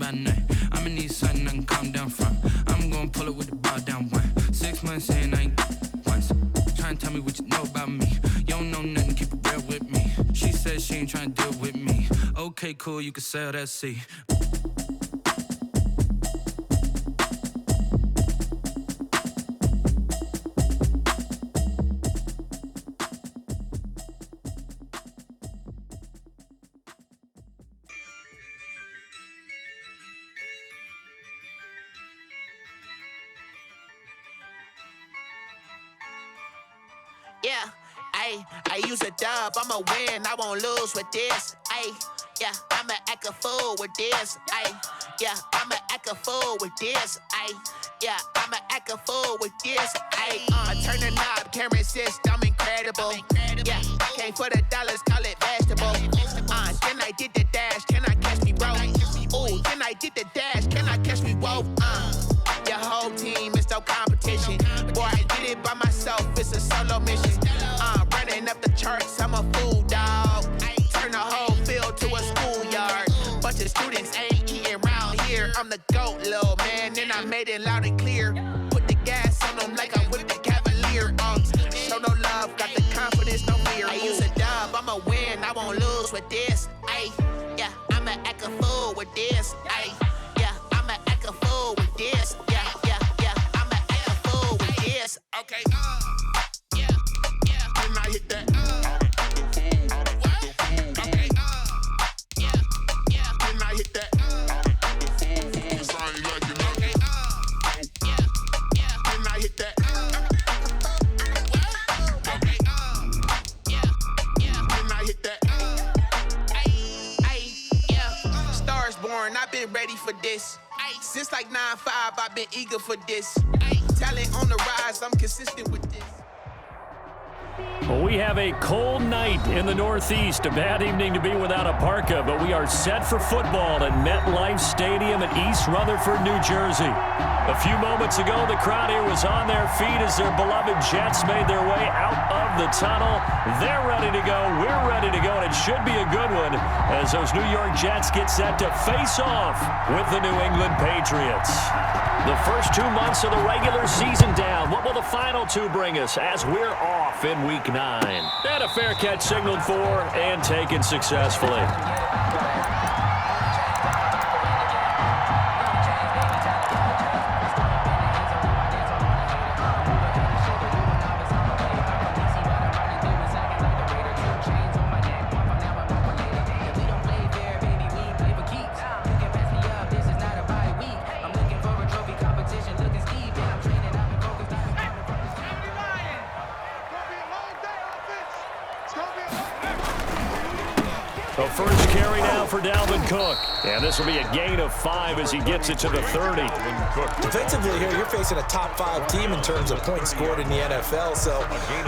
by name. I'ma need something I can calm down from. I'm gonna pull it with the ball down one. 6 months in, I ain't once. Trying to tell me what you know about me. You don't know nothing, keep it real with me. She said she ain't trying to deal with me. Okay, cool, you can sell that seat. Yeah, I use a dub, I'ma win, I won't lose with this. Yeah, I'ma act a fool with this. Yeah, I'ma act a fool with this. Yeah, I'ma act a fool with this. I turn the knob, can't resist, I'm incredible. Yeah, came for the dollars, call it vegetable. Then I did the dash, can I catch me, bro? Ooh, then I did the dash, can I catch me, whoa? Your whole team is no competition. Boy, I did it by myself, it's a solo mission. Running up the charts, I'm a fool, dog. Turn the whole field to a schoolyard. Bunch of students ain't eating round here. I'm the GOAT, little man, and I made it loud and clear. Put the gas on them like I'm with the Cavalier. Show no love, got the confidence, no fear. I use a dub, I'ma win, I won't lose with this. Yeah, I'ma act a fool with this. Yeah, I'ma act a fool with this. I'ma act a fool with this. Okay, yeah, then I hit that. Okay, yeah, then I hit that. I ain't like it, okay, yeah, then I hit that. Okay, yeah, then I hit that. Yeah, stars born, I've been ready for this. Since like 9-5, I've been eager for this. Talent on the rise, I'm consistent with this. Well, we have a cold night in the Northeast. A bad evening to be without a parka, but we are set for football at MetLife Stadium in East Rutherford, New Jersey. A few moments ago, the crowd here was on their feet as their beloved Jets made their way out of the tunnel. They're ready to go. We're ready to go, and it should be a good one as those New York Jets get set to face off with the New England Patriots. The first 2 months of the regular season down. What will the final two bring us as we're off in Week 9? And a fair catch signaled for and taken successfully. The first carry now for Dalvin Cook. And this will be a gain of 5 as he gets it to the 30. Defensively here, you're facing a top 5 team in terms of points scored in the NFL. So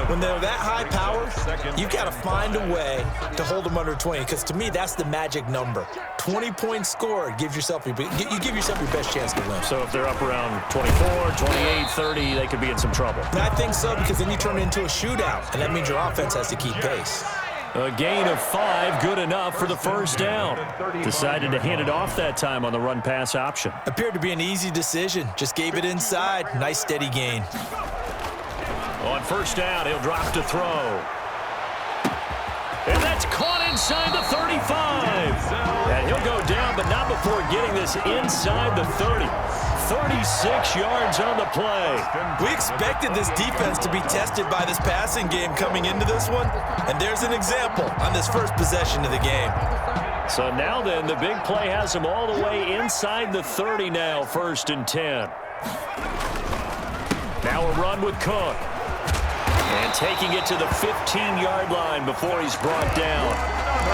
when they're that high power, you've got to find a way to hold them under 20. Because to me, that's the magic number. 20 points scored, you give yourself your best chance to win. So if they're up around 24, 28, 30, they could be in some trouble. And I think so, because then you turn it into a shootout. And that means your offense has to keep pace. A gain of 5, good enough for the first down. Decided to hand it off that time on the run-pass option. Appeared to be an easy decision. Just gave it inside. Nice, steady gain. On first down, he'll drop to throw. And that's caught inside the 35. And he'll go down, but not before getting this inside the 30. 36 yards on the play. We expected this defense to be tested by this passing game coming into this one, and there's an example on this first possession of the game. So now then, the big play has him all the way inside the 30 now, 1st and 10. Now a run with Cook. And taking it to the 15-yard line before he's brought down.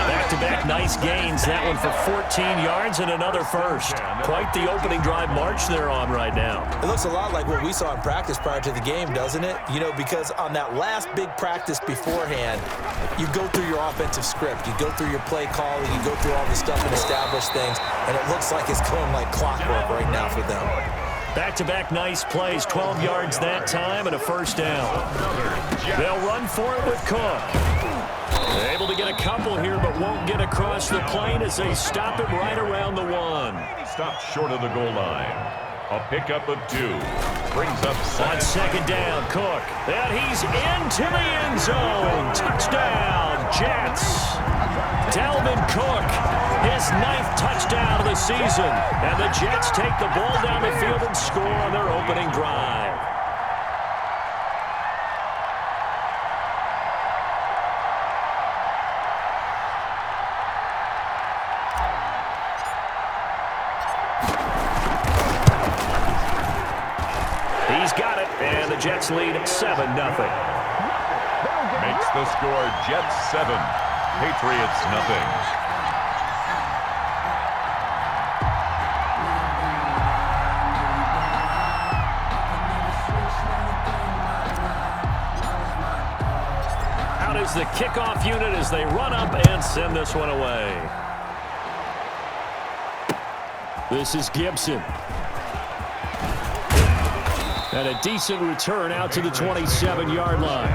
Back-to-back nice gains. That one for 14 yards and another first. Quite the opening drive march they're on right now. It looks a lot like what we saw in practice prior to the game, doesn't it? You know, because on that last big practice beforehand, you go through your offensive script. You go through your play calling. You go through all the stuff and establish things. And it looks like it's going like clockwork right now for them. Back-to-back nice plays. 12 yards that time and a first down. They'll run for it with Cook. Able to get a couple here, but won't get across the plane as they stop him right around the 1. Stopped short of the goal line. A pickup of 2. Brings up on second down, Cook. And he's into the end zone. Touchdown, Jets. Dalvin Cook, his 9th touchdown of the season. And the Jets take the ball down the field and score on their opening drive. He's got it, and the Jets lead 7-0. Makes the score Jets 7, Patriots nothing. Out is the kickoff unit as they run up and send this one away. This is Gibson. And a decent return out to the 27-yard line.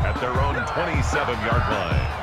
At their own 27-yard line.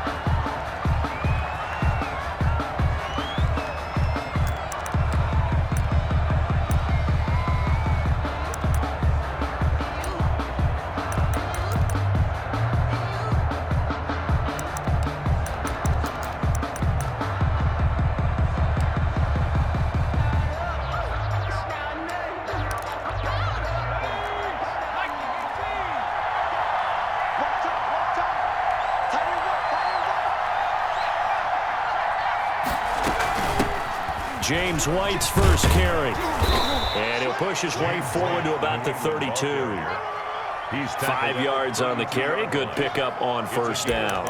James White's first carry. And he'll push his way forward to about the 32. He's 5 yards on the carry. Good pickup on first down.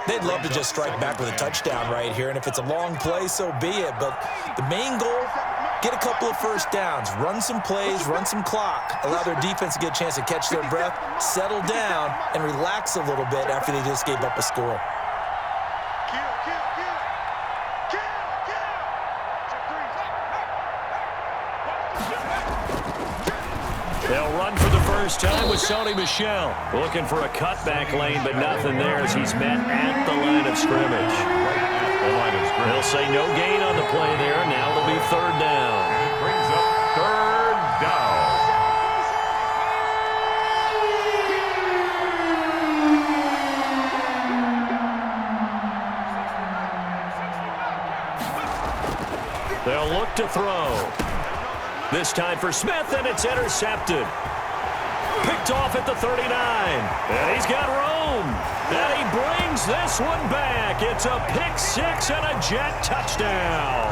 They'd love to just strike back with a touchdown right here, and if it's a long play, so be it. But the main goal, get a couple of first downs, run some plays, run some clock, allow their defense to get a chance to catch their breath, settle down, and relax a little bit after they just gave up a score. They'll run for the first time with Sony Michel. Looking for a cutback lane, but nothing there as he's met at the line of scrimmage. They'll say no gain on the play there. Now it'll be third down. It brings up third down. They'll look to throw. This time for Smith, and it's intercepted. Picked off at the 39. And he's got room. And he brings this one back. It's a pick six and a Jet touchdown.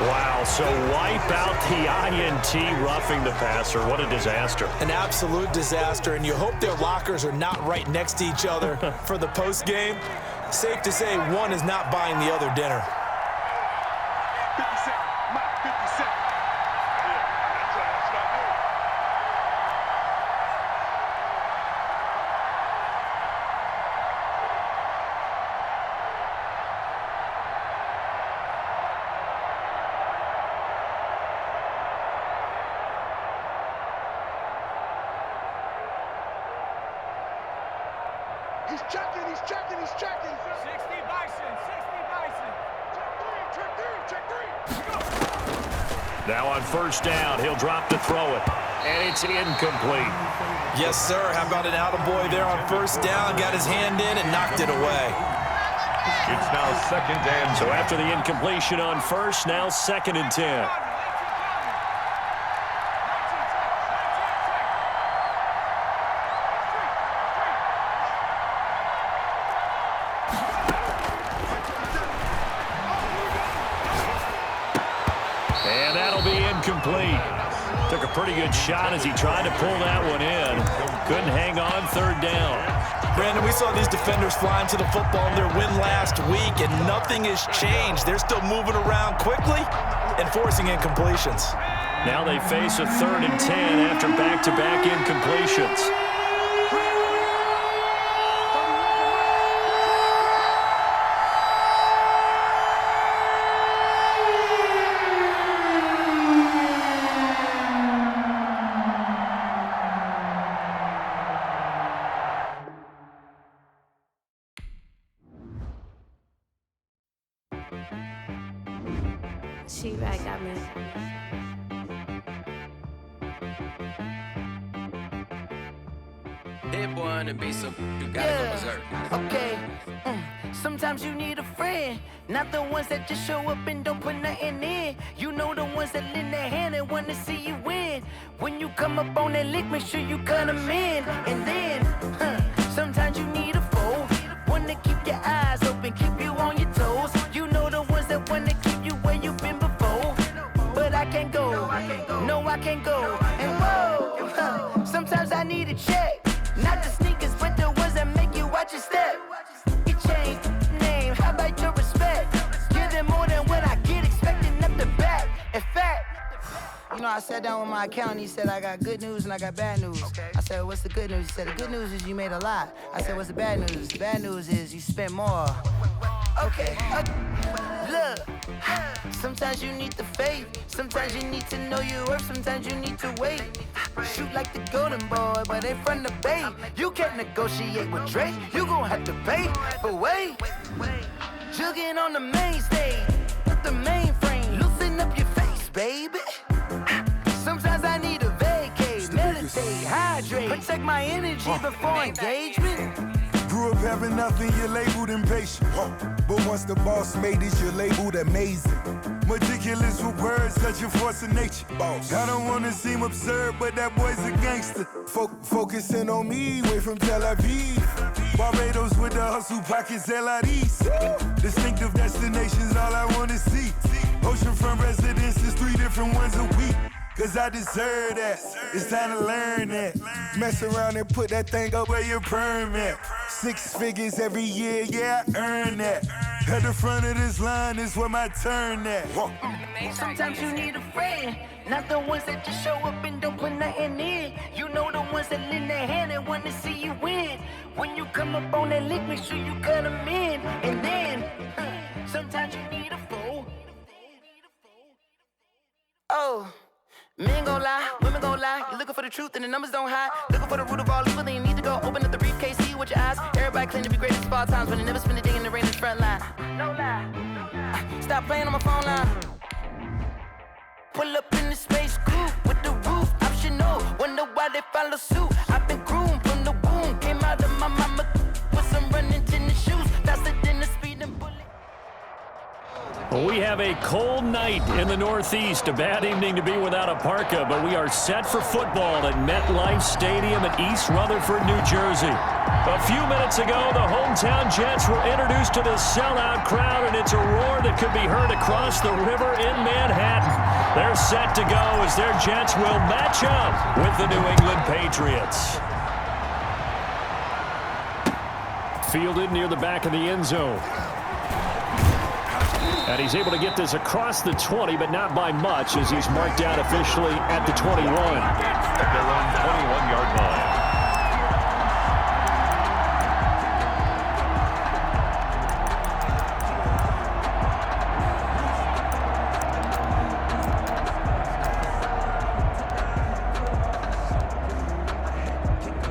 Wow, so wipe out the INT roughing the passer. What a disaster. An absolute disaster, and you hope their lockers are not right next to each other for the post game. Safe to say one is not buying the other dinner. He's checking. 60 Bison. Check three. Now on first down, he'll drop to throw it. And it's incomplete. Yes, sir. How about an attaboy there on first down? Got his hand in and knocked it away. It's now second and 10. So after the incompletion on first, now 2nd and 10. And that'll be incomplete. Took a pretty good shot as he tried to pull that one in. Couldn't hang on third down. Brandon, we saw these defenders flying to the football in their win last week, and nothing has changed. They're still moving around quickly and forcing incompletions. Now they face a 3rd and 10 after back-to-back incompletions. got me. Hit boy on the beat, so you gotta go berserk. Okay. Sometimes you need a friend, not the ones that just show up and don't put nothing in. You know the ones that lend their hand and wanna see you win. When you come up on that lick, make sure you cut them in. And then, sometimes you need a foe, one to keep your eyes open, keep you on your toes. You know the ones that wanna keep you where you've been before. But I can't go, no I can't go. And whoa, sometimes I need a check, not the sneakers, but the ones that make you watch your step. Change name, how about your respect? Give them more than what I get, expecting up the back. In fact, you know, I sat down with my accountant, he said, I got good news and I got bad news. Okay. I said, what's the good news? He said, the good news is you made a lot. I said, what's the bad news? The bad news is you spent more. Okay, look, sometimes you need the faith, sometimes you need to know your worth, sometimes you need to wait. Shoot like the golden boy, but ain't from the bay. You can't negotiate with Drake, you gon' have to pay. But wait, jugging on the main stage, with the mainframe, loosen up your face, baby. Sometimes I need a vacate, meditate, hydrate, protect my energy before engagement. Grew up having nothing, you're labeled impatient. But once the boss made it, you're labeled amazing. Meticulous with words, such a force of nature. I don't wanna seem absurd, but that boy's a gangster. Focusing on me, way from Tel Aviv. Barbados with the hustle pockets, LIDs. Distinctive destinations, all I wanna see. Oceanfront residences, 3 different ones a week. Cause I deserve that, it's time to learn that. Mess around and put that thing up where your permit. 6 figures every year, yeah, I earn that. At the front of this line is where my turn at. Sometimes you need a friend, not the ones that just show up and don't put nothing in. You know the ones that lend their hand and wanna see you win. When you come up on that lick, make sure you cut them in. And then, sometimes you need a foe. Oh. Men gon' lie, women gon' lie. You're looking for the truth and the numbers don't hide. Looking for the root of all evil, then you need to go open up the briefcase, see with your eyes. Everybody claim to be greatest of all times, but they never spend a day in the rain in the front line. No lie. Stop playing on my phone line. Pull up in the space coupe with the roof optional. Wonder why they follow suit. I've been groomed from the womb. Came out of my mama with some running tennis shoes. Faster than the speeding bullet. We have a cold night in the Northeast. A bad evening to be without a parka, but we are set for football at MetLife Stadium in East Rutherford, New Jersey. A few minutes ago, the hometown Jets were introduced to the sellout crowd, and it's a roar that could be heard across the river in Manhattan. They're set to go as their Jets will match up with the New England Patriots. Fielded near the back of the end zone. And he's able to get this across the 20, but not by much, as he's marked down officially at the 21. At their own 21-yard line.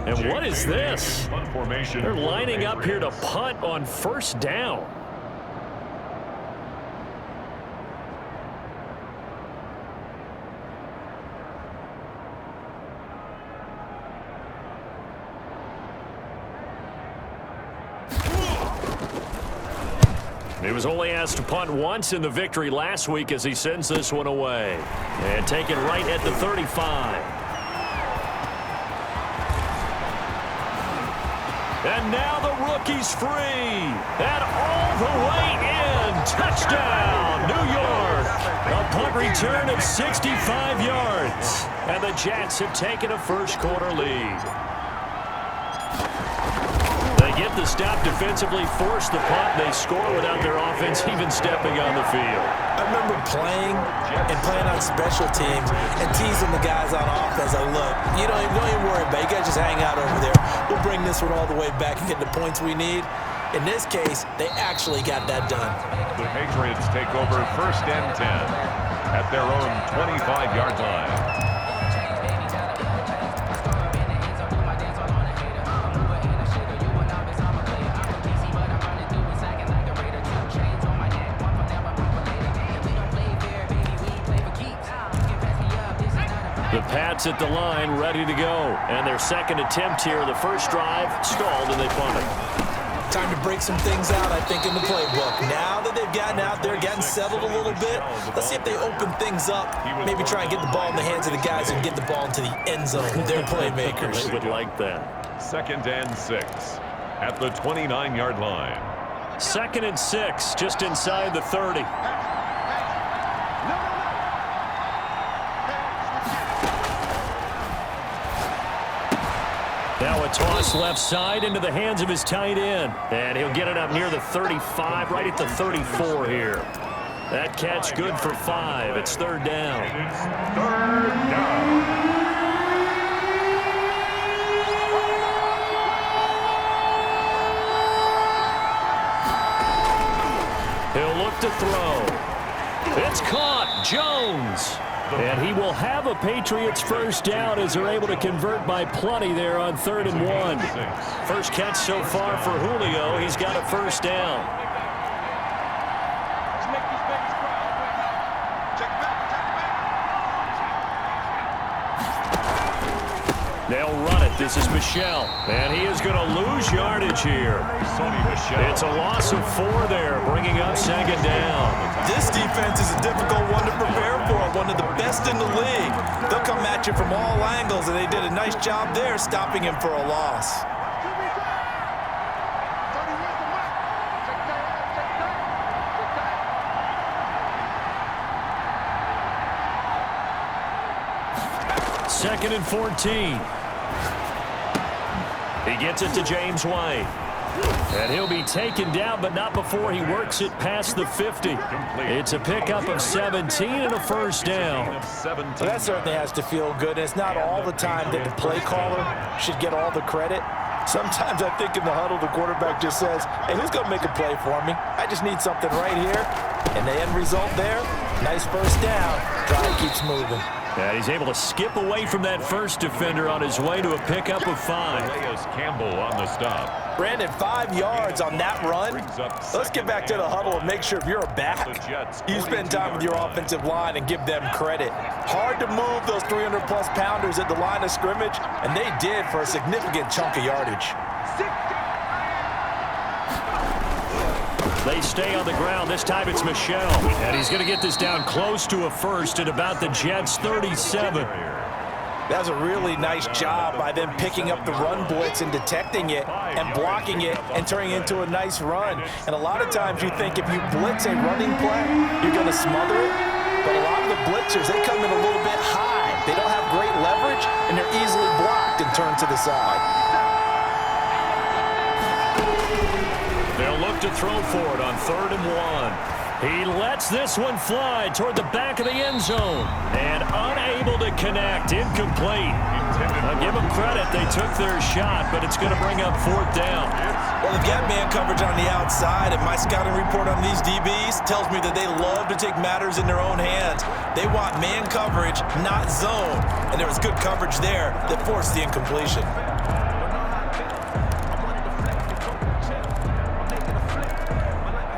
And what is this? They're lining up here to punt on first down. He was only asked to punt once in the victory last week as he sends this one away. And taken right at the 35. And now the rookie's free. And all the way in. Touchdown, New York. A punt return of 65 yards. And the Jets have taken a first-quarter lead. Get the stop defensively, force the punt. They score without their offense even stepping on the field. I remember playing on special teams and teasing the guys on offense. Like, look, you don't even worry about it. You guys just hang out over there. We'll bring this one all the way back and get the points we need. In this case, they actually got that done. The Patriots take over first and 10 at their own 25-yard line. The Pats at the line, ready to go. And their second attempt here, the first drive, stalled, and they punted. Time to break some things out, I think, in the playbook. Now that they've gotten out there, gotten settled a little bit, let's see if they open things up. Maybe try and get the ball in the hands of the guys and get the ball into the end zone. They're playmakers. They would like that. 2nd and 6 at the 29-yard line. 2nd and 6, just inside the 30. Now a toss left side into the hands of his tight end. And he'll get it up near the 35, right at the 34 here. That catch good for 5. It's 3rd down. It's 3rd down. He'll look to throw. It's caught. Jones. And he will have a Patriots first down as they're able to convert by plenty there on 3rd and 1. First catch so far for Julio. He's got a first down. They'll run it. This is Michel. And he is going to lose yardage here. It's a loss of 4 there, bringing up 2nd down. This defense is a difficult one to prepare for, one of the best in the league. They'll come at you from all angles, and they did a nice job there stopping him for a loss. Second and 14. He gets it to James White. And he'll be taken down, but not before he works it past the 50. It's a pickup of 17 and a first down. Well, that certainly has to feel good. It's not all the time that the play caller should get all the credit. Sometimes I think in the huddle, the quarterback just says, hey, who's going to make a play for me? I just need something right here. And the end result there, nice first down. Drive keeps moving. And he's able to skip away from that first defender on his way to a pickup of 5. Campbell on the stop. Brandon, 5 yards on that run. Let's get back to the huddle and make sure if you're a back, you spend time with your offensive line and give them credit. Hard to move those 300-plus pounders at the line of scrimmage, and they did for a significant chunk of yardage. They stay on the ground. This time it's Michel. And he's going to get this down close to a first at about the Jets' 37. That was a really nice job by them picking up the run blitz and detecting it and blocking it and turning it into a nice run. And a lot of times you think if you blitz a running play, you're going to smother it. But a lot of the blitzers, they come in a little bit high. They don't have great leverage, and they're easily blocked and turned to the side. They'll look to throw for it on 3rd and 1. He lets this one fly toward the back of the end zone. And unable to connect. Incomplete. I'll give them credit. They took their shot, but it's going to bring up 4th down. Well, they've got man coverage on the outside, and my scouting report on these DBs tells me that they love to take matters in their own hands. They want man coverage, not zone. And there was good coverage there that forced the incompletion.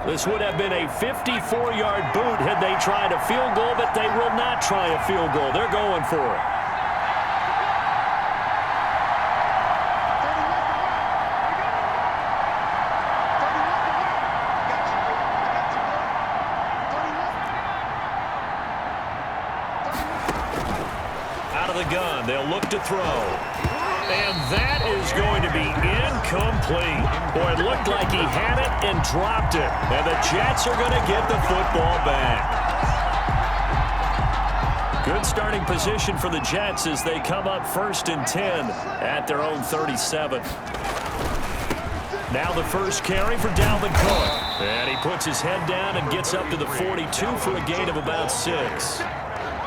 This would have been a 54-yard boot had they tried a field goal, but they will not try a field goal. They're going for it. Out of the gun, they'll look to throw. And that is going to be incomplete. Boy, it looked like he had it and dropped it. And the Jets are going to get the football back. Good starting position for the Jets as they come up 1st and 10 at their own 37. Now the first carry for Dalvin Cook. And he puts his head down and gets up to the 42 for a gain of about 6.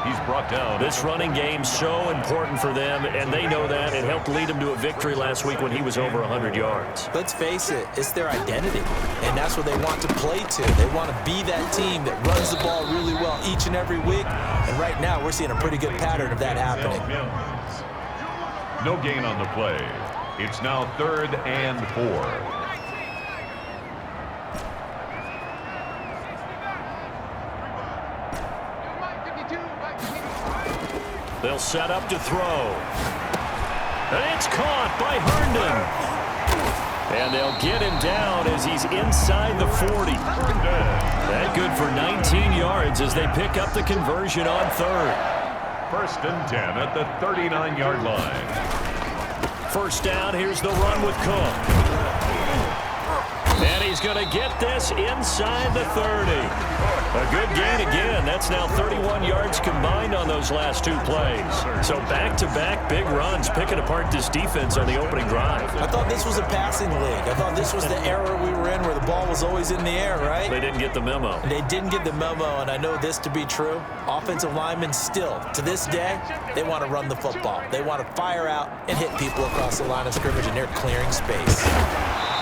He's brought down. This running game's so important for them, and they know that. It helped lead them to a victory last week when he was over 100 yards. Let's face it, it's their identity, and that's what they want to play to. They want to be that team that runs the ball really well each and every week, and right now we're seeing a pretty good pattern of that happening. No gain on the play. It's now 3rd and 4. They'll set up to throw. And it's caught by Herndon. And they'll get him down as he's inside the 40. That good for 19 yards as they pick up the conversion on third. 1st and 10 at the 39-yard line. First down, here's the run with Cook. And he's going to get this inside the 30. A good gain again. That's now 31 yards combined on those last 2 plays. So back-to-back big runs, picking apart this defense on the opening drive. I thought this was a passing league. I thought this was the era we were in where the ball was always in the air, right? They didn't get the memo. They didn't get the memo, and I know this to be true. Offensive linemen still, to this day, they want to run the football. They want to fire out and hit people across the line of scrimmage, and they're clearing space.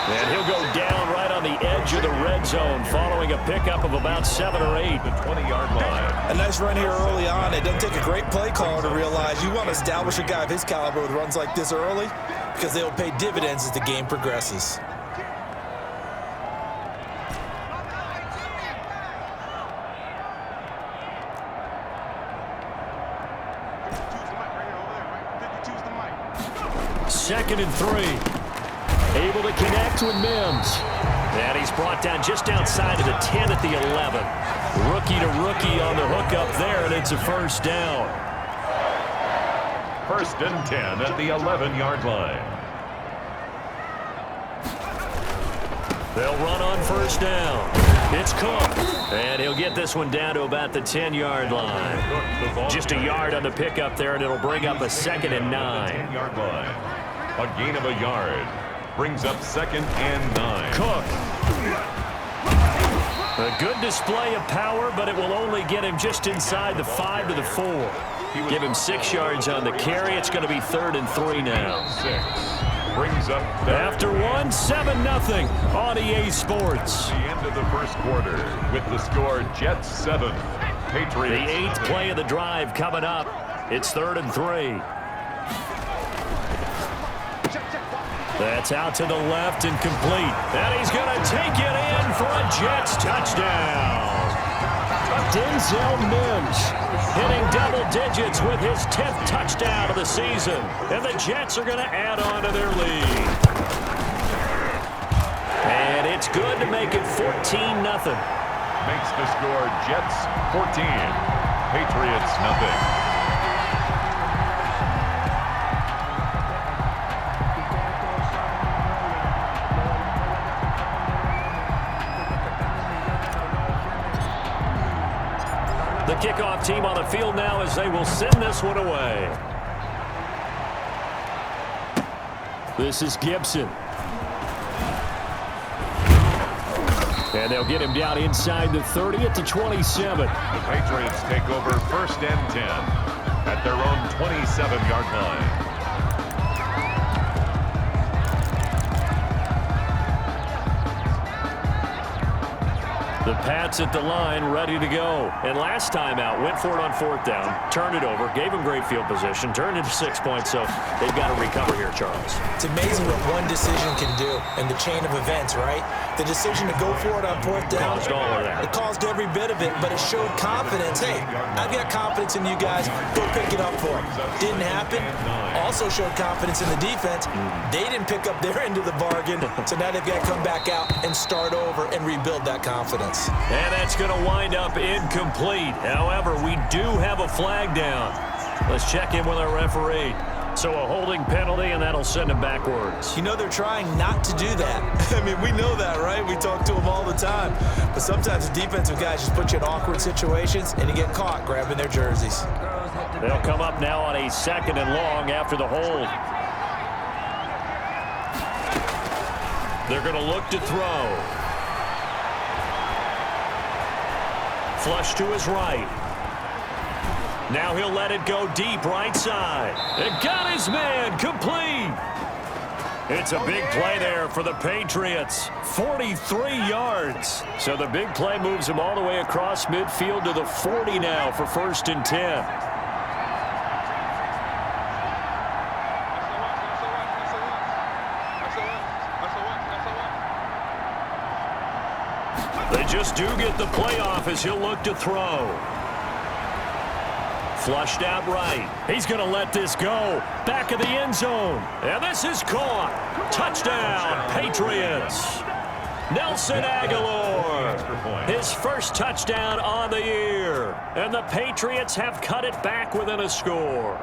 And he'll go down right on the edge of the red zone following a pickup of about 7 or 8. The 20-yard line. A nice run here early on. It doesn't take a great play caller to realize you want to establish a guy of his caliber with runs like this early because they'll pay dividends as the game progresses. Second and 3. Able to connect with Mims. And he's brought down just outside of the 10 at the 11. Rookie to rookie on the hook up there, and it's a first down. 1st and 10 at the 11-yard line. They'll run on first down. It's Cook. And he'll get this one down to about the 10-yard line. Just a yard on the pickup there, and it'll bring up a 2nd and 9. 10-yard line. A gain of a yard. Brings up 2nd and 9. Cook. A good display of power, but it will only get him just inside the 5 to the 4. Give him 6 yards on the carry. It's going to be 3rd and 3 now. 6. Brings up after 1, 7-0 on EA Sports. The end of the first quarter with the score Jets 7, Patriots. The 8th play of the drive coming up. It's 3rd and 3. That's out to the left and complete. And he's going to take it in for a Jets touchdown. Denzel Mims hitting double digits with his 10th touchdown of the season. And the Jets are going to add on to their lead. And it's good to make it 14-0. Makes the score Jets 14, Patriots 0. The kickoff team on the field now as they will send this one away. This is Gibson. And they'll get him down inside the 30 at the 27. The Patriots take over 1st and 10 at their own 27-yard line. The Pats at the line, ready to go. And last time out, went for it on 4th down, turned it over, gave him great field position, turned into 6 points, so they've got to recover here, Charles. It's amazing what one decision can do in the chain of events, right? The decision to go for it on 4th down. Caused all of that. It caused every bit of it, but it showed confidence. Hey, I've got confidence in you guys. Go pick it up for them. Didn't happen. Also showed confidence in the defense. They didn't pick up their end of the bargain, so now they've got to come back out and start over and rebuild that confidence. And that's going to wind up incomplete. However, we do have a flag down. Let's check in with our referee. So a holding penalty, and that'll send him backwards. You know they're trying not to do that. I mean, we know that, right? We talk to them all the time. But sometimes the defensive guys just put you in awkward situations, and you get caught grabbing their jerseys. They'll come up now on a 2nd and long after the hold. They're going to look to throw. Flush to his right. Now he'll let it go deep right side. And got his man complete. It's a big play there for the Patriots. 43 yards. So the big play moves him all the way across midfield to the 40 now for 1st and 10. They just do get the playoff as he'll look to throw. Flushed out right. He's going to let this go. Back of the end zone. And this is caught. Touchdown, Patriots. Nelson Aguilar, his first touchdown on the year. And the Patriots have cut it back within a score.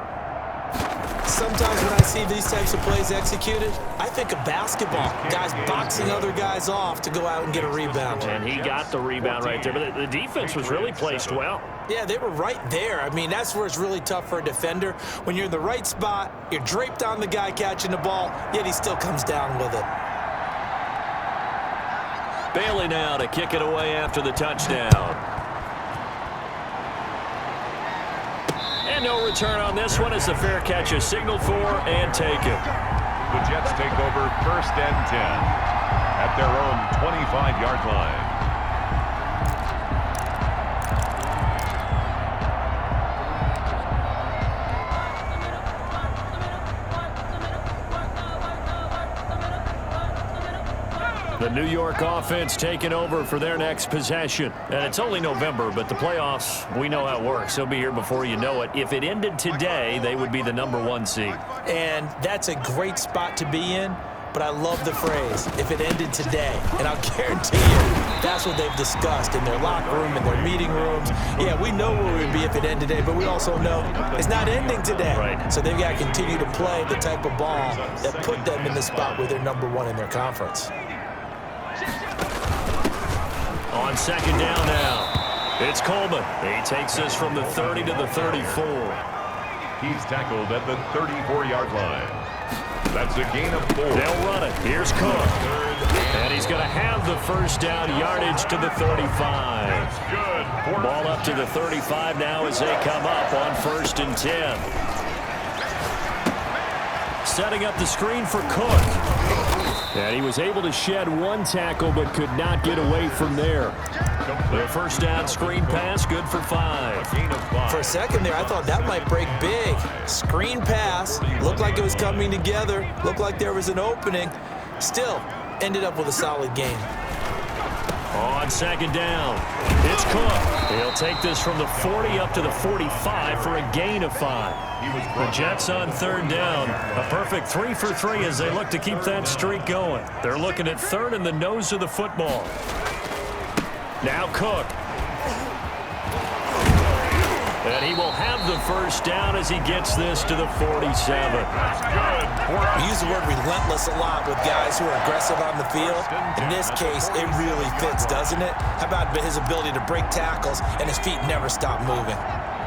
Sometimes when I see these types of plays executed, I think of basketball. Guys boxing other guys off to go out and get a rebound. And he got the rebound right there. But the defense was really placed well. Yeah, they were right there. I mean, that's where it's really tough for a defender. When you're in the right spot, you're draped on the guy catching the ball, yet he still comes down with it. Bailey now to kick it away after the touchdown. And no return on this one as the fair catch is signaled for and taken. The Jets take over 1st and 10 at their own 25-yard line. The New York offense taking over for their next possession. And it's only November, but the playoffs, we know how it works. They'll be here before you know it. If it ended today, they would be the #1 seed. And that's a great spot to be in, but I love the phrase, if it ended today. And I'll guarantee you, that's what they've discussed in their locker room, in their meeting rooms. Yeah, we know where we'd be if it ended today, but we also know it's not ending today. Right. So they've got to continue to play the type of ball that put them in the spot where they're #1 in their conference. On 2nd down now, it's Coleman. He takes this from the 30 to the 34. He's tackled at the 34-yard line. That's a gain of 4. They'll run it. Here's Cook. And he's going to have the first down yardage to the 35. Good. Ball up to the 35 now as they come up on 1st and 10. Setting up the screen for Cook. And he was able to shed one tackle but could not get away from there. The first down screen pass, good for 5. For a second there, I thought that might break big. Screen pass, looked like it was coming together, looked like there was an opening. Still, ended up with a solid gain. On 2nd down, it's Cook. He'll take this from the 40 up to the 45 for a gain of 5. The Jets on 3rd down. A perfect 3 for 3 as they look to keep that streak going. They're looking at 3rd in the nose of the football. Now Cook. And he will have the first down as he gets this to the 47. We use the word relentless a lot with guys who are aggressive on the field. In this case, it really fits, doesn't it? How about his ability to break tackles and his feet never stop moving?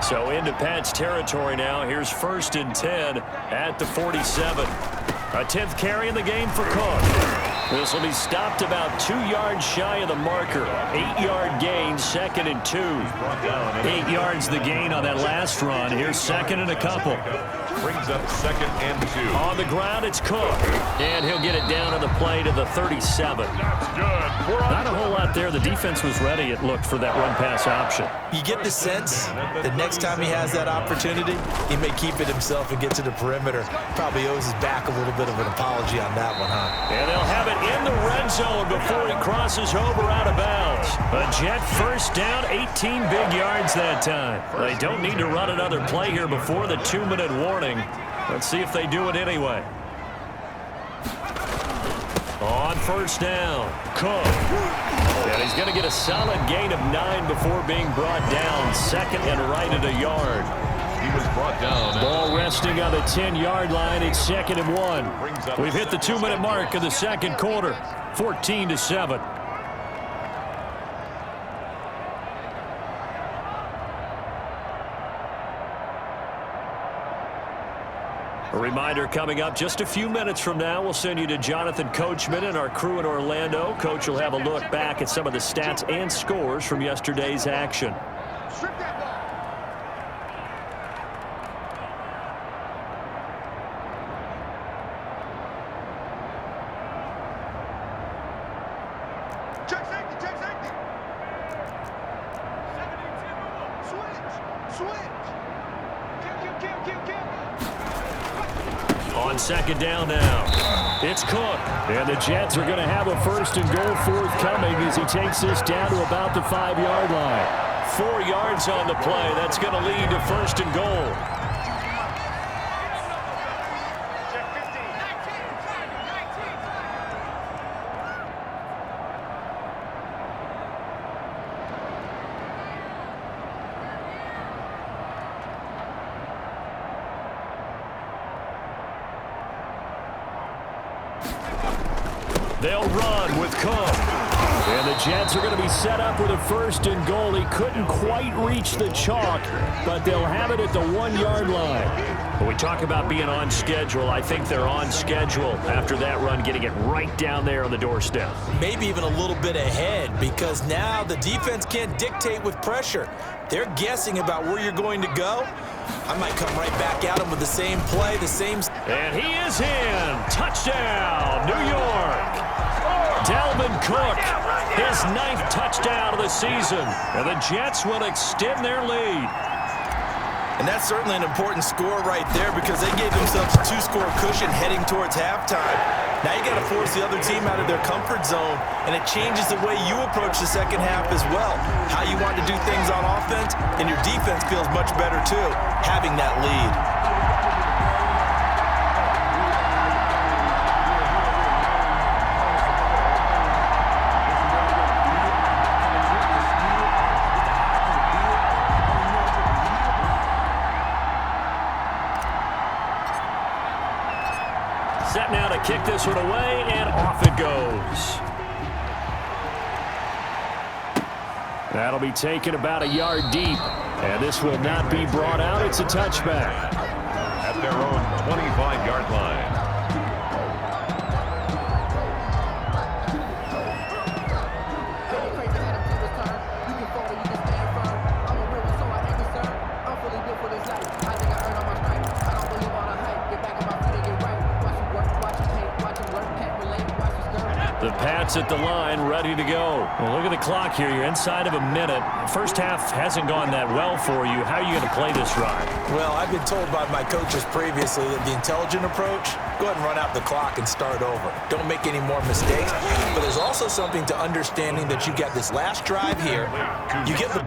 So into Pats territory now. Here's 1st and 10 at the 47. A 10th carry in the game for Cook. This will be stopped about 2 yards shy of the marker. 8-yard gain, 2nd and 2. 8 yards the gain on that last run. Here's 2nd and a couple. Brings up 2nd and 2. On the ground, it's Cook. And he'll get it down on the play to the 37. That's good. Not a whole lot there. The defense was ready, it looked, for that run-pass option. You get the sense that next time he has that opportunity, he may keep it himself and get to the perimeter. Probably owes his back a little bit of an apology on that one, huh? And they'll have it in the red zone before he crosses over out of bounds. A Jet first down, 18 big yards that time. They don't need to run another play here before the 2-minute warning. Let's see if they do it anyway. On 1st down, Cook. And he's going to get a solid gain of 9 before being brought down. 2nd and right at a yard. He was brought down. Ball resting on the 10-yard line. It's 2nd and 1. We've hit the 2-minute mark of the 2nd quarter. 14-7. A reminder coming up just a few minutes from now, we'll send you to Jonathan Coachman and our crew in Orlando. Coach will have a look back at some of the stats and scores from yesterday's action. Strip that ball. Check safety, check safety. 17-10. Switch. Kill. On 2nd down now, it's Cook. And the Jets are going to have a 1st and goal forthcoming as he takes this down to about the 5-yard line. 4 yards on the play. That's going to lead to 1st and goal. They'll run with Cook. And the Jets are going to be set up with a 1st and goal. He couldn't quite reach the chalk, but they'll have it at the 1-yard line. When we talk about being on schedule, I think they're on schedule after that run, getting it right down there on the doorstep. Maybe even a little bit ahead, because now the defense can't dictate with pressure. They're guessing about where you're going to go. I might come right back at him with the same play, the same... And he is in. Touchdown, New York. Dalvin Cook, his 9th touchdown of the season. And the Jets will extend their lead. And that's certainly an important score right there, because they gave themselves a 2-score cushion heading towards halftime. Now you got to force the other team out of their comfort zone, and it changes the way you approach the second half as well. How you want to do things on offense, and your defense feels much better too, having that lead. Set now to kick this one away, and off it goes. That'll be taken about a yard deep, and this will not be brought out. It's a touchback. At their own 25-yard line. The Pats at the line, ready to go. Well, look at the clock here. You're inside of a minute. First half hasn't gone that well for you. How are you going to play this drive? Well, I've been told by my coaches previously that the intelligent approach, go ahead and run out the clock and start over. Don't make any more mistakes. But there's also something to understanding that you got this last drive here. You get the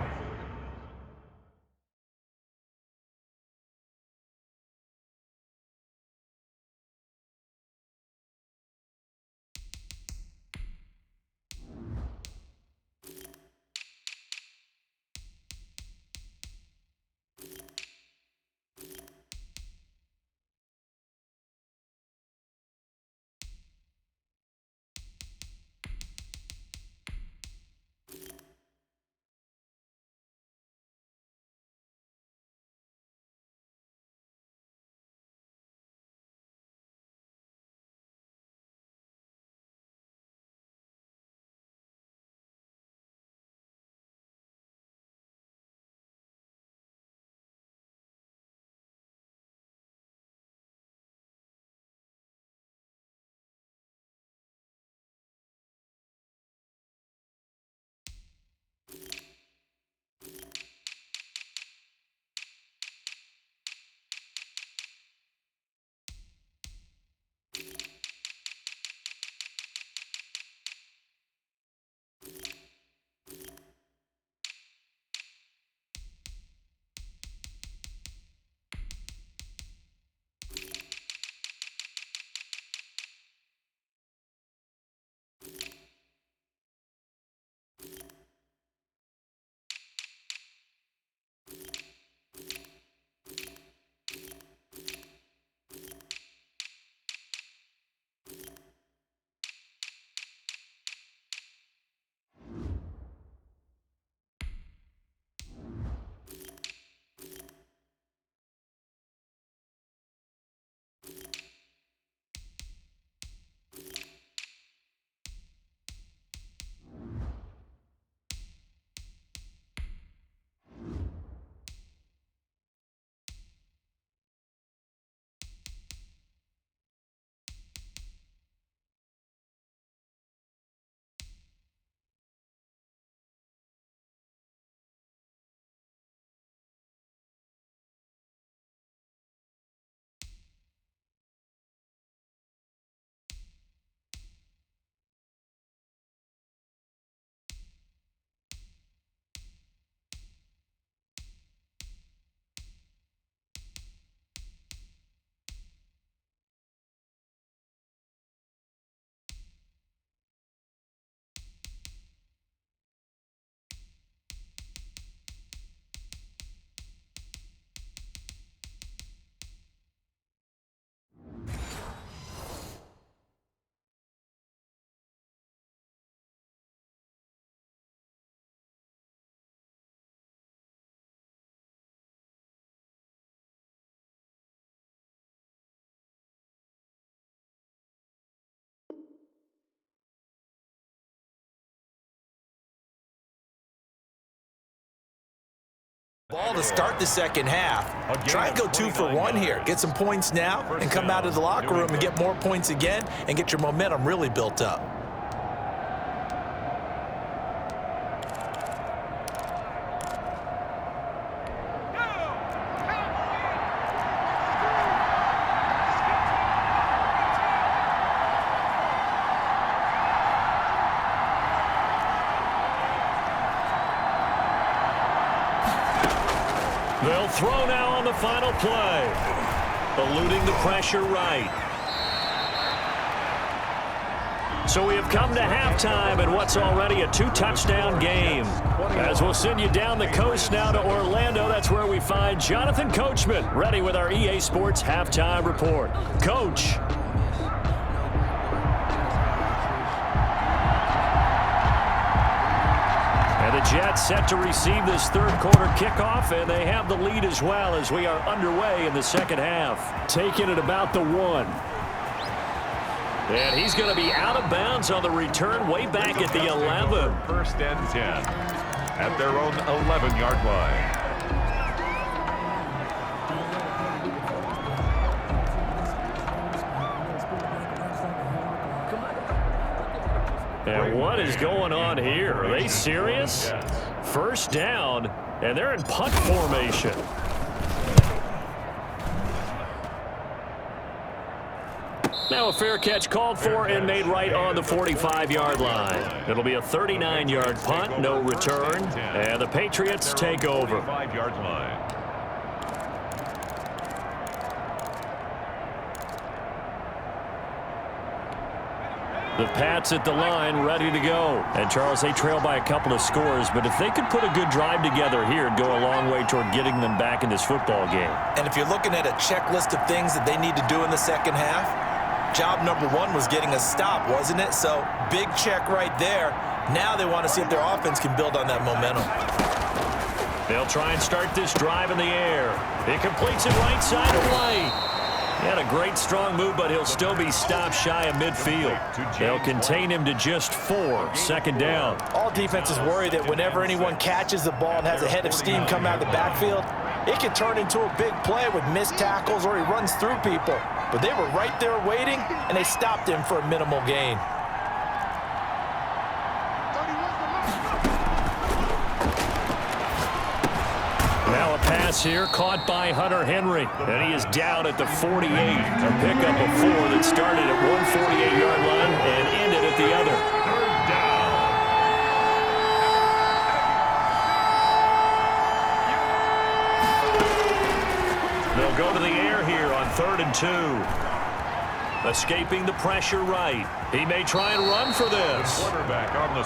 Ball to start the second half. Try and go 2 for 1 here. Get some points now and come out of the locker room and get more points again and get your momentum really built up. They'll throw now on the final play. Eluding the pressure right. So we have come to halftime in what's already a 2-touchdown game. As we'll send you down the coast now to Orlando, that's where we find Jonathan Coachman ready with our EA Sports Halftime Report. Coach. And the Jets set to receive this third-quarter kickoff, and they have the lead as well as we are underway in the second half. Taking it about the 1. And he's going to be out of bounds on the return way back at the 11. First and 10 at their own 11-yard line. And what is going on here? Are they serious? First down, and they're in punt formation. Now a fair catch called for and made right on the 45-yard line. It'll be a 39-yard punt, no return, and the Patriots take over. 45-yard line. The Pats at the line, ready to go. And, Charles, they trail by a couple of scores, but if they could put a good drive together here, it'd go a long way toward getting them back in this football game. And if you're looking at a checklist of things that they need to do in the second half, job number 1 was getting a stop, wasn't it? So, big check right there. Now they want to see if their offense can build on that momentum. They'll try and start this drive in the air. It completes it right side of White. He had a great, strong move, but he'll still be stopped shy of midfield. They'll contain him to just 4, second down. All defenses worry that whenever anyone catches the ball and has a head of steam come out of the backfield, it can turn into a big play with missed tackles or he runs through people. But they were right there waiting, and they stopped him for a minimal gain. Now a pass here caught by Hunter Henry, and he is down at the 48. A pickup of 4 that started at one 48-yard line and ended at the other. Third down. They'll go to the air here on 3rd and 2. Escaping the pressure right. He may try and run for this.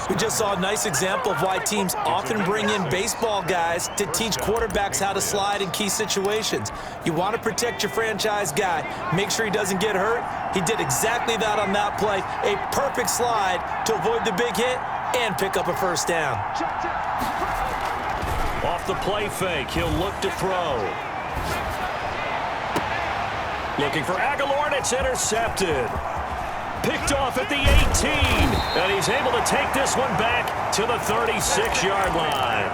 We just saw a nice example of why teams often bring in baseball guys to teach quarterbacks how to slide in key situations. You want to protect your franchise guy. Make sure he doesn't get hurt. He did exactly that on that play. A perfect slide to avoid the big hit and pick up a first down. Off the play fake, he'll look to throw. Looking for Aguilar, and it's intercepted. Picked off at the 18, and he's able to take this one back to the 36-yard line.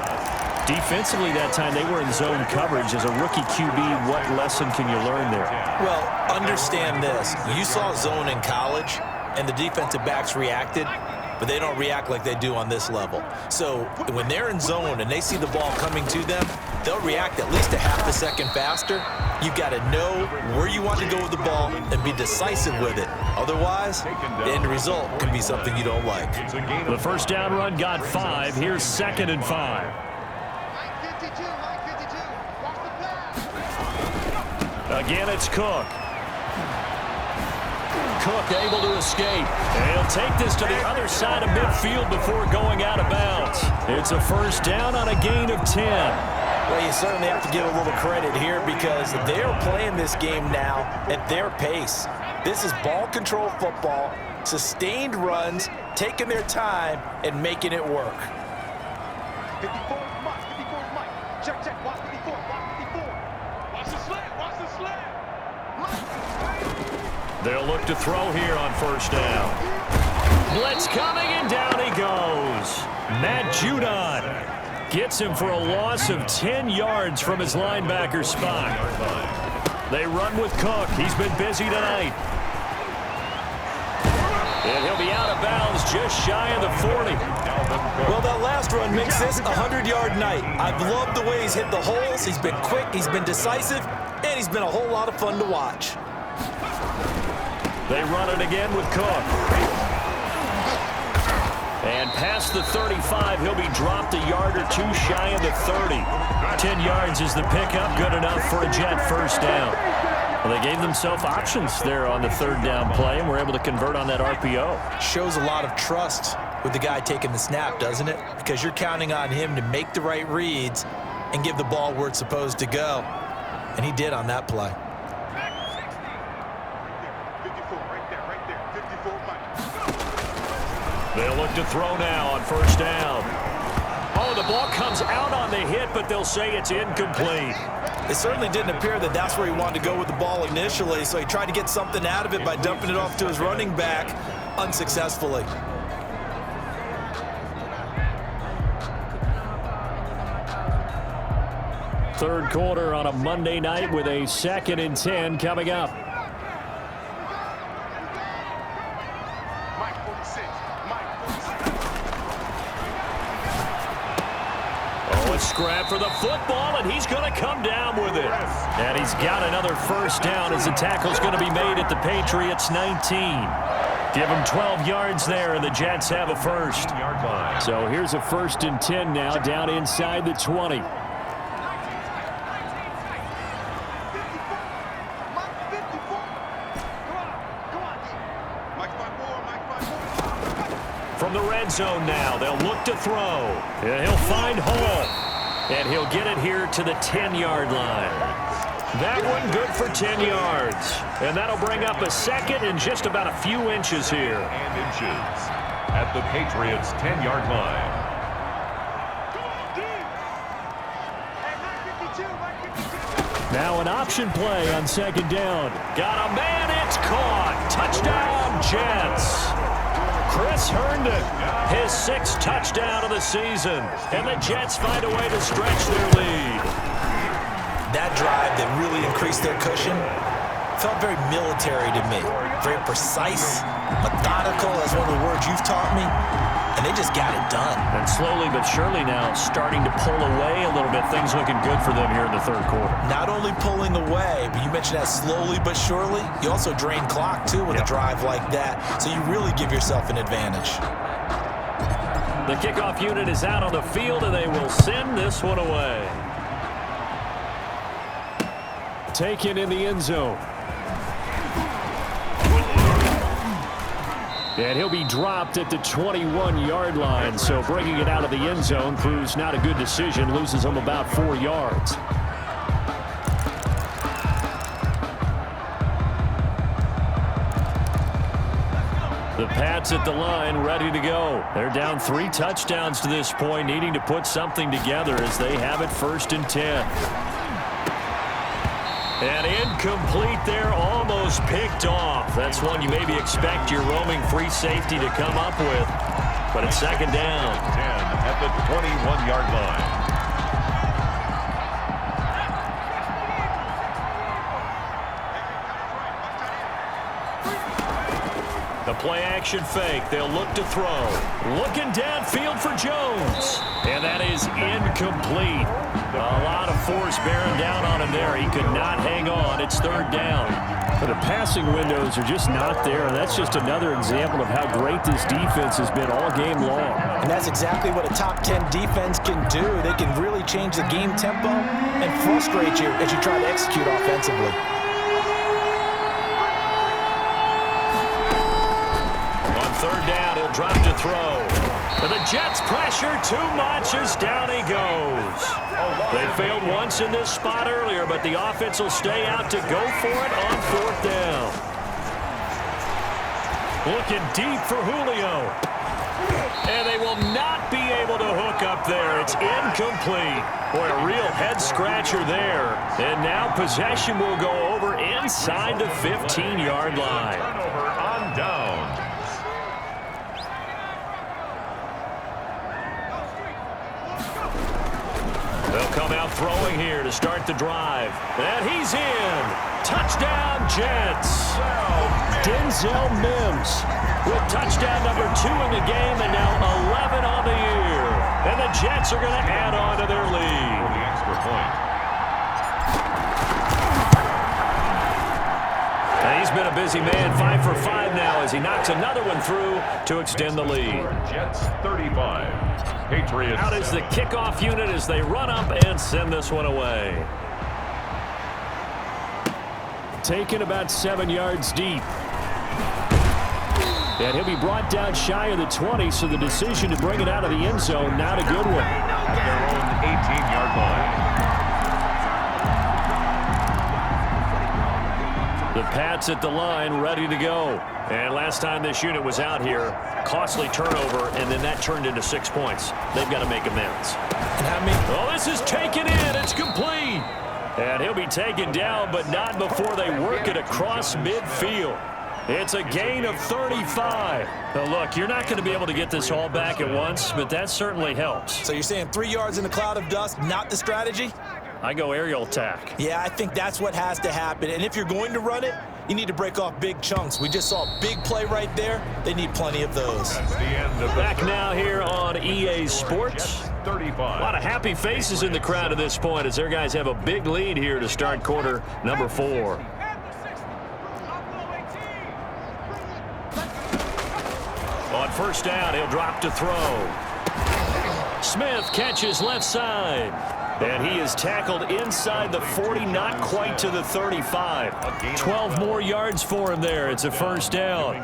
Defensively that time, they were in zone coverage. As a rookie QB, what lesson can you learn there? Well, understand this. You saw zone in college, and the defensive backs reacted, but they don't react like they do on this level. So when they're in zone and they see the ball coming to them, they'll react at least a half a second faster. You've got to know where you want to go with the ball and be decisive with it. Otherwise, the end result can be something you don't like. The first down run got 5. Here's 2nd and 5. Again, it's Cook. Cook able to escape. And he'll take this to the other side of midfield before going out of bounds. It's a first down on a gain of 10. Well, you certainly have to give a little credit here because they're playing this game now at their pace. This is ball control football, sustained runs, taking their time and making it work. 54 Mike, 54 Mike. Check, watch 54, watch 54. Watch the slant. They'll look to throw here on first down. Blitz coming, and down he goes. Matt Judon Gets him for a loss of 10 yards from his linebacker spot. They run with Cook. He's been busy tonight. And he'll be out of bounds just shy of the 40. Well, that last run makes this a 100-yard night. I've loved the way he's hit the holes. He's been quick, he's been decisive, and he's been a whole lot of fun to watch. They run it again with Cook. And past the 35, he'll be dropped a yard or two shy of the 30. 10 yards is the pickup, good enough for a Jet first down. Well, they gave themselves options there on the third down play, and were able to convert on that RPO. Shows a lot of trust with the guy taking the snap, doesn't it? Because you're counting on him to make the right reads and give the ball where it's supposed to go. And he did on that play. 54, right there, 54, Mike. They'll look to throw now on first down. Oh, the ball comes out on the hit, but they'll say it's incomplete. It certainly didn't appear that that's where he wanted to go with the ball initially, so he tried to get something out of it by dumping it off to his running back unsuccessfully. Third quarter on a Monday night with a 2nd and 10 coming up. Mike 46, Mike 46. Oh, a scrap for the football, and he's going to come down with it. And he's got another first down as the tackle's going to be made at the Patriots' 19. Give him 12 yards there, and the Jets have a first. So here's a 1st and 10 now, down inside the 20. From the red zone now, they'll look to throw. And he'll find Hall. And he'll get it here to the 10-yard line. That one good for 10 yards. And that'll bring up a 2nd and just about a few inches here. And inches at the Patriots' 10-yard line. Now an option play on 2nd down. Got a man, it's caught. Touchdown, Jets. Chris Herndon, his 6th touchdown of the season. And the Jets find a way to stretch their lead. That drive that really increased their cushion felt very military to me. Very precise, methodical, that's one of the words you've taught me. And they just got it done. And slowly but surely now starting to pull away a little bit. Things looking good for them here in the third quarter. Not only pulling away, but you mentioned that slowly but surely. You also drain clock, too, with a drive like that. So you really give yourself an advantage. The kickoff unit is out on the field, and they will send this one away. Taken in the end zone. And he'll be dropped at the 21-yard line, so bringing it out of the end zone proves not a good decision, loses him about 4 yards. The Pats at the line, ready to go. They're down 3 touchdowns to this point, needing to put something together as they have it 1st and 10. And incomplete there, almost picked off. That's one you maybe expect your roaming free safety to come up with. But it's 2nd down. 10 at the 21-yard line. The play-action fake. They'll look to throw. Looking downfield for Jones. And that is incomplete. A lot of force bearing down on him there. He could not hang on. It's 3rd down. But the passing windows are just not there. And that's just another example of how great this defense has been all game long. And that's exactly what a top 10 defense can do. They can really change the game tempo and frustrate you as you try to execute offensively. On 3rd down, he'll drop to throw. But the Jets pressure too much as down he goes. They failed once in this spot earlier, but the offense will stay out to go for it on 4th down. Looking deep for Julio. And they will not be able to hook up there. It's incomplete. Boy, a real head-scratcher there. And now possession will go over inside the 15-yard line. Turnover on downs. They'll come out throwing here to start the drive. And he's in. Touchdown, Jets. Denzel Mims with touchdown number 2 in the game and now 11 on the year. And the Jets are going to add on to their lead. For the extra point. And he's been a busy man, 5 for 5 now as he knocks another one through to extend the lead. Jets 35. Patriots. Out is the kickoff unit as they run up and send this one away. Taken about 7 yards deep. And he'll be brought down shy of the 20, so the decision to bring it out of the end zone, not a good one. At their own 18-yard line. The Pats at the line, ready to go. And last time this unit was out here, costly turnover, and then that turned into 6 points. They've got to make amends. Oh, this is taken in. It's complete. And he'll be taken down, but not before they work it across midfield. It's a gain of 35. Now, look, you're not going to be able to get this all back at once, but that certainly helps. So you're saying 3 yards in a cloud of dust, not the strategy? I go aerial attack. Yeah, I think that's what has to happen. And if you're going to run it, you need to break off big chunks. We just saw a big play right there. They need plenty of those. That's the end of the Back now here on EA Sports. 35. A lot of happy faces in the crowd at this point as their guys have a big lead here to start quarter number 4. On first down, he'll drop to throw. Smith catches left side. And he is tackled inside the 40, not quite to the 35. 12 more yards for him there. It's a first down.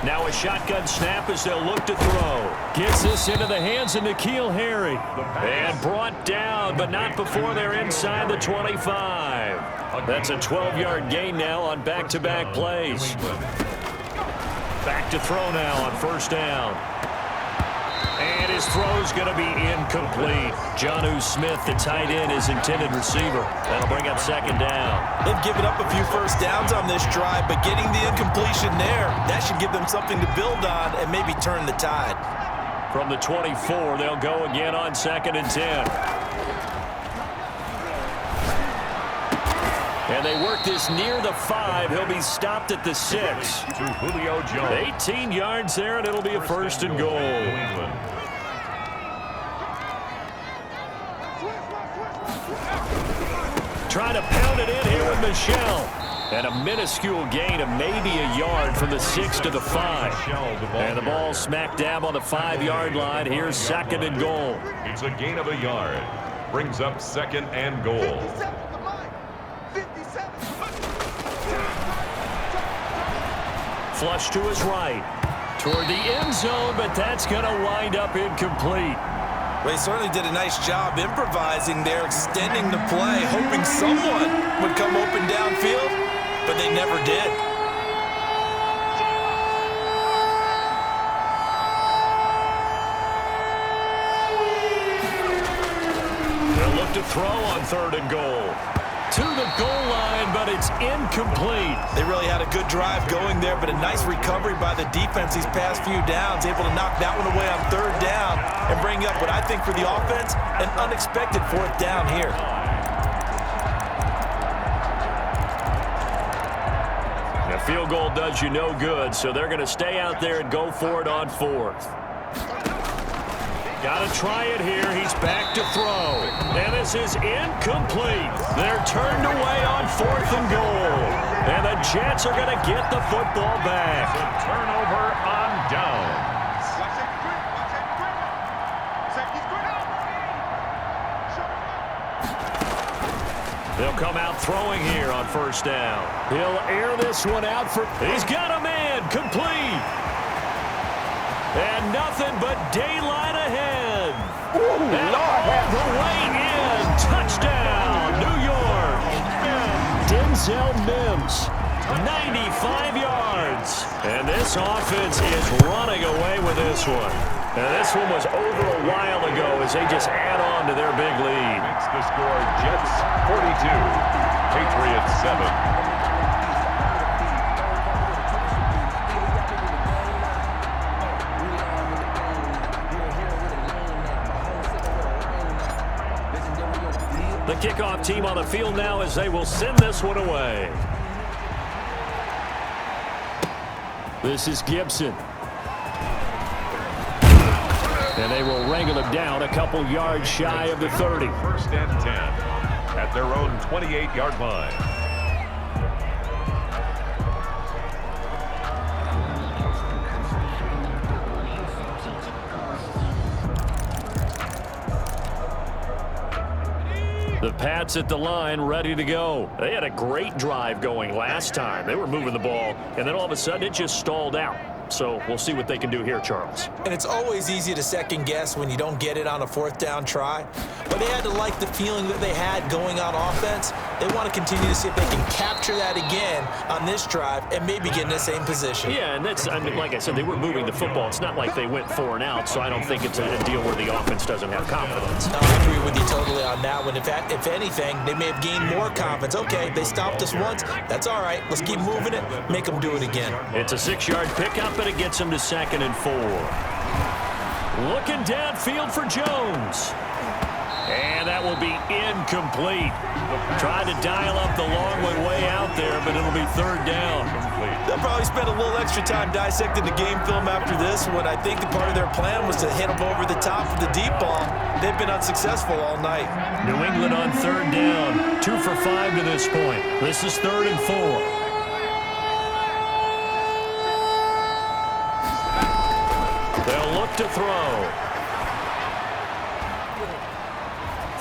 Now a shotgun snap as they'll look to throw. Gets this into the hands of N'Keal Harry. And brought down, but not before they're inside the 25. That's a 12-yard gain now on back-to-back plays. Back to throw now on first down. And his throw's going to be incomplete. Jonnu Smith, the tight end, his intended receiver. That'll bring up second down. They've given up a few first downs on this drive, but getting the incompletion there, that should give them something to build on and maybe turn the tide. From the 24, they'll go again on 2nd and 10. And they work this near the 5. He'll be stopped at the 6. To Julio Jones. 18 yards there, and it'll be a first and goal. Trying to pound it in here with Michelle. And a minuscule gain of maybe a yard from the 6 to the 5. And the ball smack dab on the 5-yard line. Here's 2nd and goal. It's a gain of a yard. Brings up 2nd and goal. Flush to his right. Toward the end zone, but that's going to wind up incomplete. Well, he certainly did a nice job improvising there, extending the play, hoping someone would come open downfield, but they never did. They'll look to throw on 3rd and goal. To the goal line, but it's incomplete. They really had a good drive going there, but a nice recovery by the defense these past few downs, able to knock that one away on 3rd down and bring up what I think for the offense, an unexpected 4th down here. A field goal does you no good, so they're going to stay out there and go for it on 4th. Got to try it here. He's back to throw. And this is incomplete. They're turned away on 4th and goal. And the Jets are going to get the football back. The turnover on downs. They'll come out throwing here on first down. He'll air this one out for... He's got a man. Complete. And nothing but daylight ahead. And all the way in. Touchdown, New York. Denzel Mims, 95 yards. And this offense is running away with this one. Now, this one was over a while ago as they just add on to their big lead. Makes the score Jets 42, Patriots 7. The kickoff team on the field now as they will send this one away. This is Gibson. And they will wrangle him down a couple yards shy of the 30. First and 10 at their own 28-yard line. The Pats at the line ready to go. They had a great drive going last time. They were moving the ball, and then all of a sudden it just stalled out. So we'll see what they can do here, Charles. And it's always easy to second guess when you don't get it on a fourth down try. But they had to like the feeling that they had going on offense. They want to continue to see if they can capture that again on this drive and maybe get in the same position. Yeah, and that's, I mean, like I said, they were moving the football. It's not like they went 4 and out, so I don't think it's a deal where the offense doesn't have confidence. No, I agree with you totally on that one. If anything, they may have gained more confidence. Okay, they stopped us once. That's all right. Let's keep moving it. Make them do it again. It's a 6-yard pickup, and it gets them to 2nd and 4. Looking downfield for Jones. And that will be incomplete. Trying to dial up the long way out there, but it'll be 3rd down. They'll probably spend a little extra time dissecting the game film after this one. I think the part of their plan was to hit them over the top of the deep ball. They've been unsuccessful all night. New England on 3rd down. 2 for 5 to this point. This is 3rd and 4. They'll look to throw.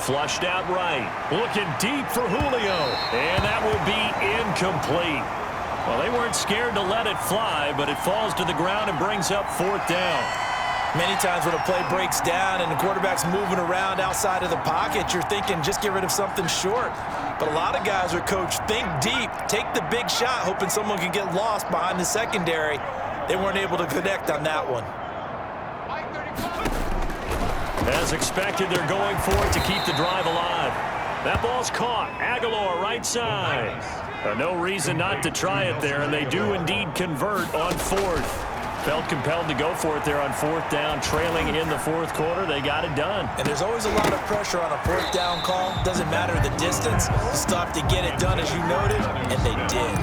Flushed out right. Looking deep for Julio. And that will be incomplete. Well, they weren't scared to let it fly, but it falls to the ground and brings up 4th down. Many times when a play breaks down and the quarterback's moving around outside of the pocket, you're thinking just get rid of something short. But a lot of guys are coached, think deep, take the big shot, hoping someone can get lost behind the secondary. They weren't able to connect on that one. As expected, they're going for it to keep the drive alive. That ball's caught. Aguilar, right side. No reason not to try it there, and they do indeed convert on 4th. Felt compelled to go for it there on 4th down, trailing in the 4th quarter. They got it done. And there's always a lot of pressure on a 4th down call. Doesn't matter the distance. You stop to get it done, as you noted, and they did.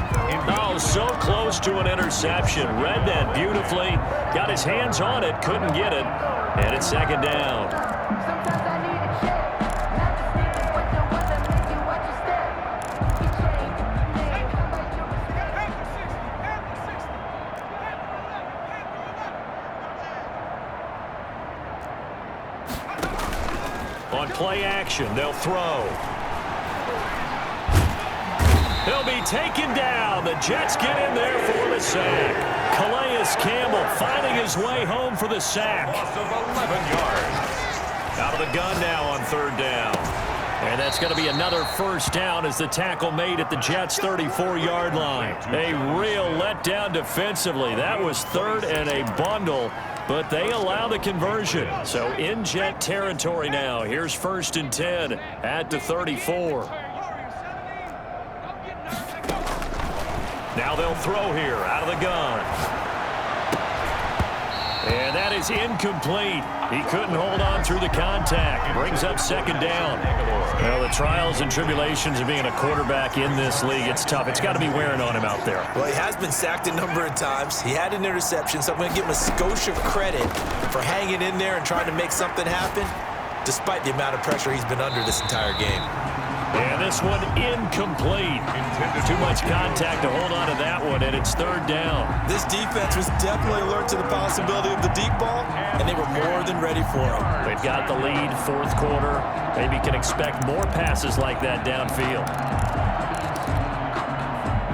Oh, so close to an interception. Read that beautifully. Got his hands on it, couldn't get it. And it's 2nd down. Sometimes I need a check. Not just thinking what the weather make you watch your step. You change. On play action, they'll throw. He'll be taken down. The Jets get in there for the sack. Calais Campbell finding his way home for the sack. Loss of 11 yards. Out of the gun now on 3rd down. And that's going to be another 1st down as the tackle made at the Jets' 34-yard line. A real letdown defensively. That was 3rd and a bundle, but they allow the conversion. So in Jet territory now. Here's 1st and 10 at the 34. Now they'll throw here out of the gun. And that is incomplete. He couldn't hold on through the contact. Brings up 2nd down. Well, the trials and tribulations of being a quarterback in this league, it's tough. It's got to be wearing on him out there. Well, he has been sacked a number of times. He had an interception, so I'm going to give him a skosh of credit for hanging in there and trying to make something happen, despite the amount of pressure he's been under this entire game. And this one incomplete. Too much contact to hold on to that one, and it's 3rd down. This defense was definitely alert to the possibility of the deep ball, and they were more than ready for it. They've got the lead, 4th quarter. Maybe can expect more passes like that downfield.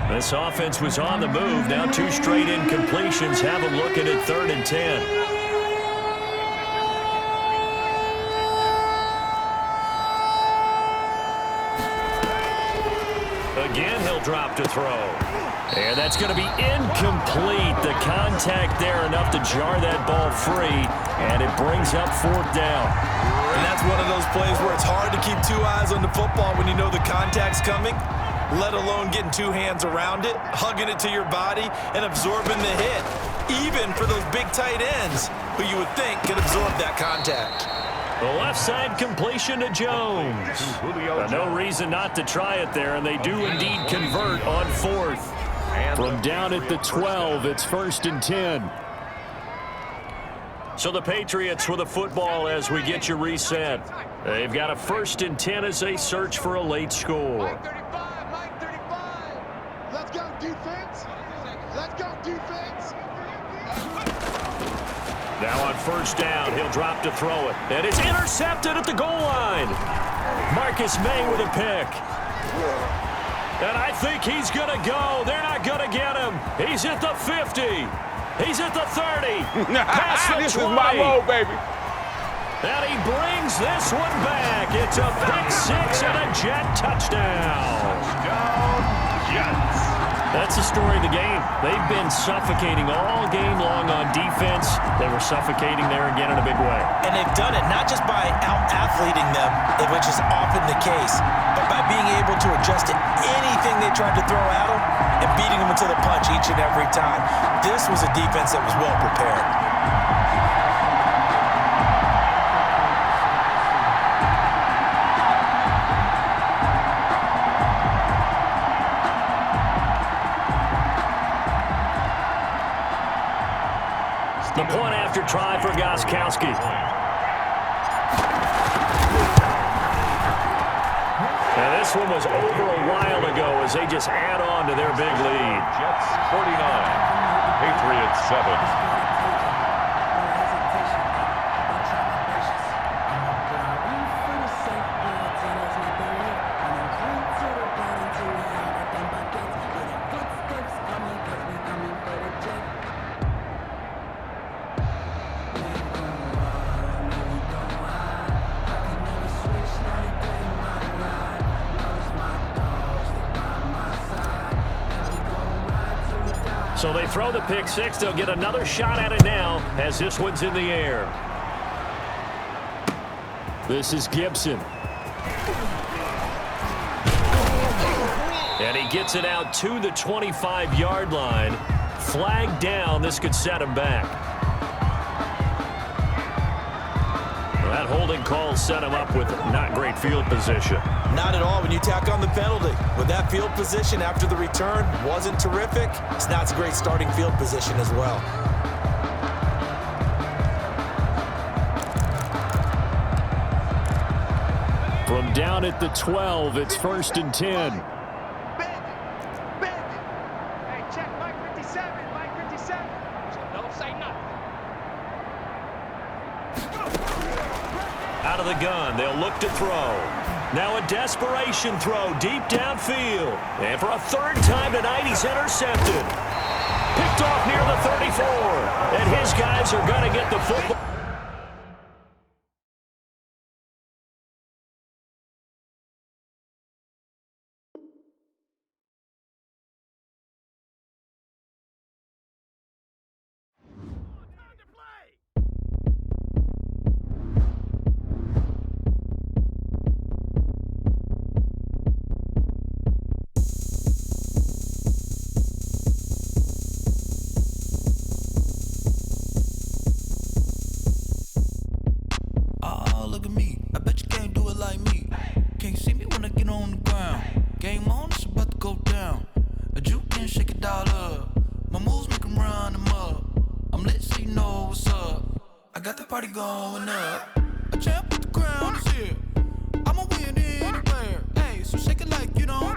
This offense was on the move. Now 2 straight incompletions. Have them looking at 3rd and 10. Again, he'll drop to throw. And that's going to be incomplete. The contact there enough to jar that ball free, and it brings up 4th down. And that's one of those plays where it's hard to keep 2 eyes on the football when you know the contact's coming, let alone getting 2 hands around it, hugging it to your body, and absorbing the hit, even for those big tight ends who you would think could absorb that contact. The left side completion to Jones. No reason not to try it there, and they do indeed convert on 4th. From down at the 12, it's 1st and 10. So the Patriots with the football as we get you reset. They've got a 1st and 10 as they search for a late score. Mike 35. Let's go, defense. Let's go, defense. Now on 1st down, he'll drop to throw it. And it's intercepted at the goal line. Marcus May with a pick. And I think he's going to go. They're not going to get him. He's at the 50. He's at the 30. Past the 20. This is my road, baby. And he brings this one back. It's a pick 6 and a Jet touchdown. Touchdown, Jets. That's the story of the game. They've been suffocating all game long on defense. They were suffocating there again in a big way. And they've done it not just by out-athleting them, which is often the case, but by being able to adjust to anything they tried to throw at them and beating them into the punch each and every time. This was a defense that was well prepared. The point after try for Gostkowski. And this one was over a while ago as they just add on to their big lead. Jets 49, Patriots 7. So they throw the pick 6. They'll get another shot at it now as this one's in the air. This is Gibson. And he gets it out to the 25-yard line. Flag down. This could set him back. Well, that holding call set him up with not great field position. Not at all when you tack on the penalty. With that field position after the return wasn't terrific, it's not a great starting field position as well. From down at the 12, it's 1st and 10. Big. Hey, check Mike 57. Mike 57. So don't say nothing. Out of the gun, they'll look to throw. Now a desperation throw deep downfield. And for a 3rd time tonight, he's intercepted. Picked off near the 34. And his guys are going to get the football. Party going up. A champ with the crown is here. I'ma win anywhere. Hey, so shake it like you don't